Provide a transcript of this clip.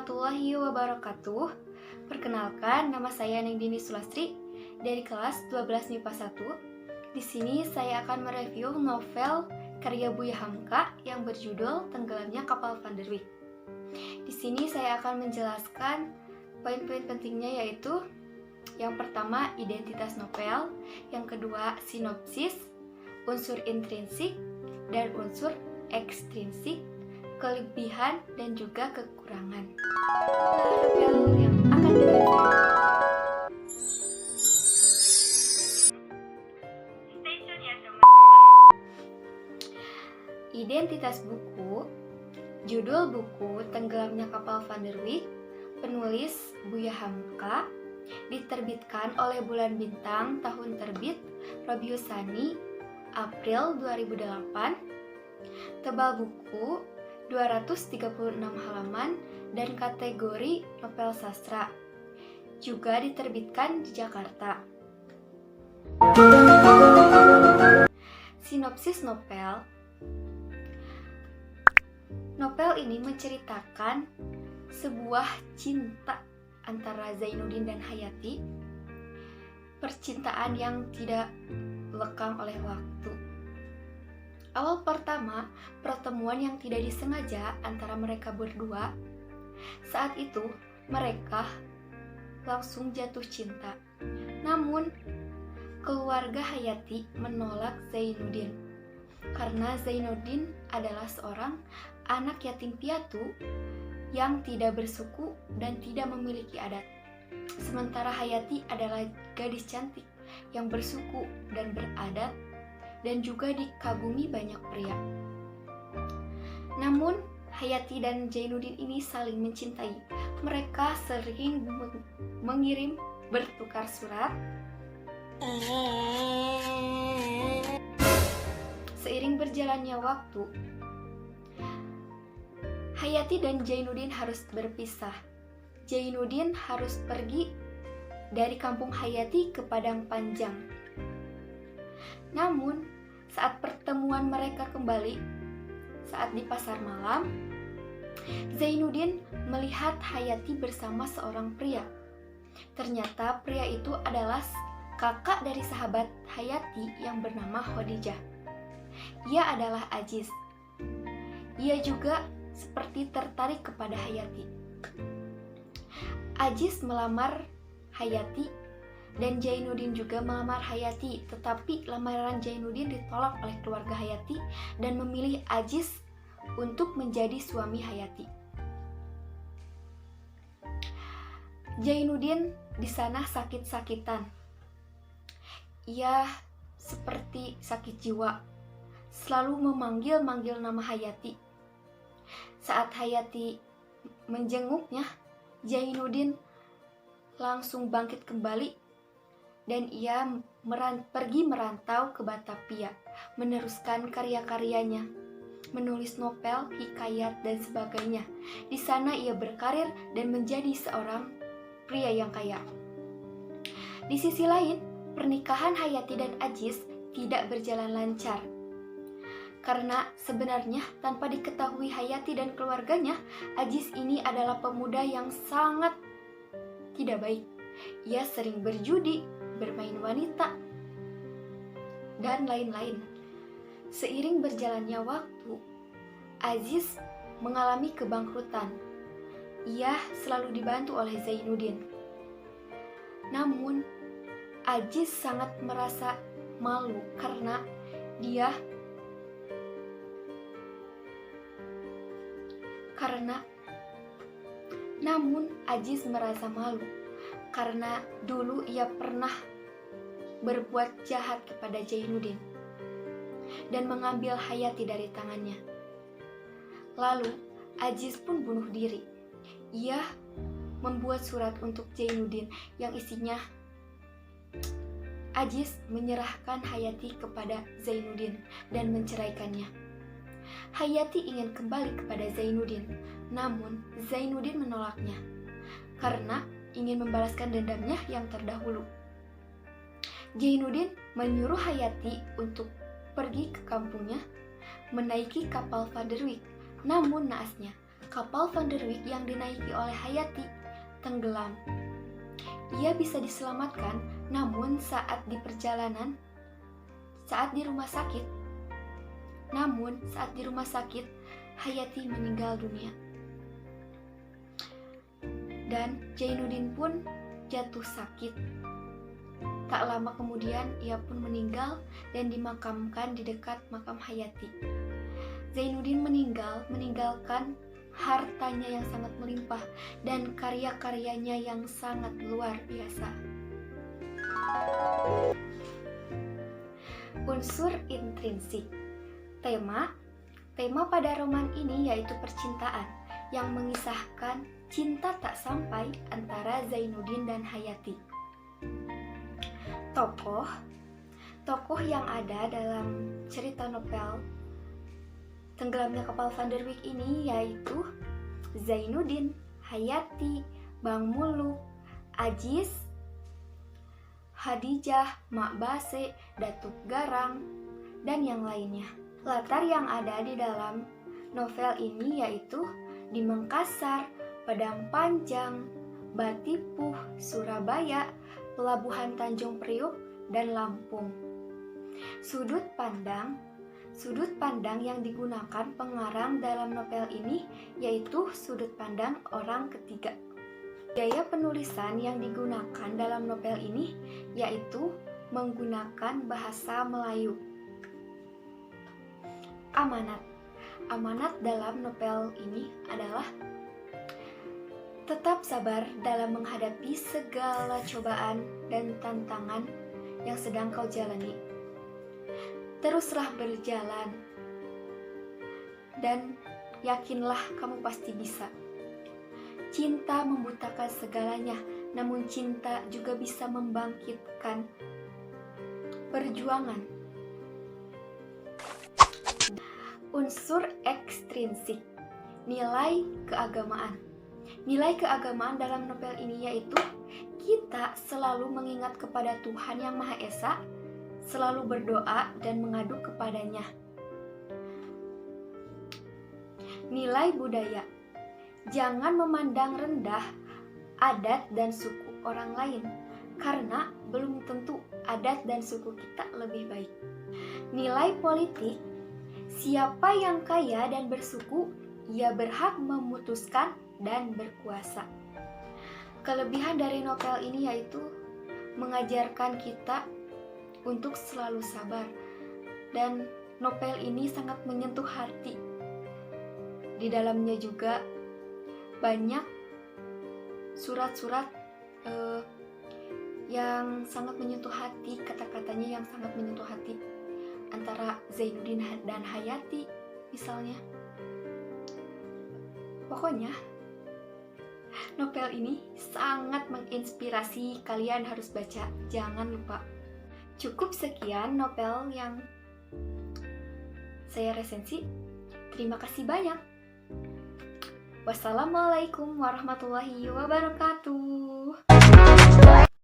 warahmatullahi wabarakatuh. Perkenalkan, nama saya Nengdini Sulastri dari kelas 12 MIPA 1. Di sini saya akan mereview novel karya Buya Hamka yang berjudul Tenggelamnya Kapal Van der Wijk. Di sini saya akan menjelaskan poin-poin pentingnya, yaitu yang pertama identitas novel, yang kedua sinopsis, unsur intrinsik dan unsur ekstrinsik, kelebihan dan juga kekurangan novel yang akan kita review. Stay tune ya teman-teman. Identitas buku, judul buku Tenggelamnya Kapal Van der Wijk, penulis Buya Hamka, diterbitkan oleh Bulan Bintang, tahun terbit Rabius Tsani, April 2008. Tebal buku 236 halaman dan kategori novel sastra. Juga diterbitkan di Jakarta. Sinopsis novel. Novel ini menceritakan sebuah cinta antara Zainuddin dan Hayati. Percintaan yang tidak lekang oleh waktu. Awal pertama, pertemuan yang tidak disengaja antara mereka berdua. Saat itu, mereka langsung jatuh cinta. Namun, keluarga Hayati menolak Zainuddin. Karena Zainuddin adalah seorang anak yatim piatu yang tidak bersuku dan tidak memiliki adat. Sementara Hayati adalah gadis cantik yang bersuku dan beradat dan juga dikagumi banyak pria. Namun, Hayati dan Zainuddin ini saling mencintai. Mereka sering mengirim bertukar surat. Seiring berjalannya waktu, Hayati dan Zainuddin harus berpisah. Zainuddin harus pergi dari kampung Hayati ke Padang Panjang. Namun, saat pertemuan mereka kembali, saat di pasar malam, Zainuddin melihat Hayati bersama seorang pria. Ternyata pria itu adalah kakak dari sahabat Hayati yang bernama Khadijah. Ia adalah Aziz. Ia juga seperti tertarik kepada Hayati. Aziz melamar Hayati dan Zainuddin juga melamar Hayati, tetapi lamaran Zainuddin ditolak oleh keluarga Hayati dan memilih Aziz untuk menjadi suami Hayati. Zainuddin di sana sakit-sakitan. Ia seperti sakit jiwa, selalu memanggil-manggil nama Hayati. Saat Hayati menjenguknya, Zainuddin langsung bangkit kembali dan ia pergi merantau ke Batavia, meneruskan karya-karyanya, menulis novel, hikayat, dan sebagainya. Di sana ia berkarir dan menjadi seorang pria yang kaya. Di sisi lain, pernikahan Hayati dan Aziz tidak berjalan lancar. Karena sebenarnya tanpa diketahui Hayati dan keluarganya, Aziz ini adalah pemuda yang sangat tidak baik. Ia sering berjudi, bermain wanita, dan lain-lain. Seiring berjalannya waktu, Aziz mengalami kebangkrutan. Ia selalu dibantu oleh Zainuddin. Namun, Aziz sangat merasa malu karena Aziz merasa malu karena dulu ia pernah berbuat jahat kepada Zainuddin dan mengambil Hayati dari tangannya. Lalu Aziz pun bunuh diri. Ia membuat surat untuk Zainuddin yang isinya Aziz menyerahkan Hayati kepada Zainuddin dan menceraikannya. Hayati ingin kembali kepada Zainuddin, namun Zainuddin menolaknya karena ingin membalaskan dendamnya yang terdahulu. Zainuddin menyuruh Hayati untuk pergi ke kampungnya, menaiki kapal Van der Wijk. Namun naasnya, Kapal Van der Wijk yang dinaiki oleh Hayati tenggelam. Ia bisa diselamatkan, namun saat di rumah sakit, Hayati meninggal dunia. Dan Zainuddin pun jatuh sakit. Tak lama kemudian ia pun meninggal dan dimakamkan di dekat makam Hayati. Zainuddin meninggalkan hartanya yang sangat melimpah dan karya-karyanya yang sangat luar biasa. Unsur intrinsik. Tema pada roman ini yaitu percintaan yang mengisahkan cinta tak sampai antara Zainuddin dan Hayati. Tokoh yang ada dalam cerita novel Tenggelamnya Kapal Van der Wijk ini yaitu Zainuddin, Hayati, Bang Muluk, Ajis, Hadijah, Mak Base, Datuk Garang, dan yang lainnya. Latar yang ada di dalam novel ini yaitu di Makassar, Padang Panjang, Batipuh, Surabaya, Pelabuhan Tanjung Priuk, dan Lampung. Sudut pandang yang digunakan pengarang dalam novel ini yaitu sudut pandang orang ketiga. Gaya penulisan yang digunakan dalam novel ini yaitu menggunakan bahasa Melayu. Amanat dalam novel ini adalah tetap sabar dalam menghadapi segala cobaan dan tantangan yang sedang kau jalani. Teruslah berjalan dan yakinlah kamu pasti bisa. Cinta membutakan segalanya, namun cinta juga bisa membangkitkan perjuangan. Unsur ekstrinsik. Nilai keagamaan. Nilai keagamaan dalam novel ini yaitu kita selalu mengingat kepada Tuhan Yang Maha Esa, selalu berdoa dan mengadu kepadanya. Nilai budaya. Jangan memandang rendah adat dan suku orang lain, karena belum tentu adat dan suku kita lebih baik. Nilai politik. Siapa yang kaya dan bersuku, ia berhak memutuskan dan berkuasa. Kelebihan dari novel ini yaitu mengajarkan kita untuk selalu sabar, dan novel ini sangat menyentuh hati. Di dalamnya juga banyak surat-surat yang sangat menyentuh hati, kata-katanya yang sangat menyentuh hati antara Zainuddin dan Hayati misalnya. Pokoknya novel ini sangat menginspirasi, kalian harus baca, jangan lupa. Cukup sekian novel yang saya resensi. Terima kasih banyak. Wassalamualaikum warahmatullahi wabarakatuh.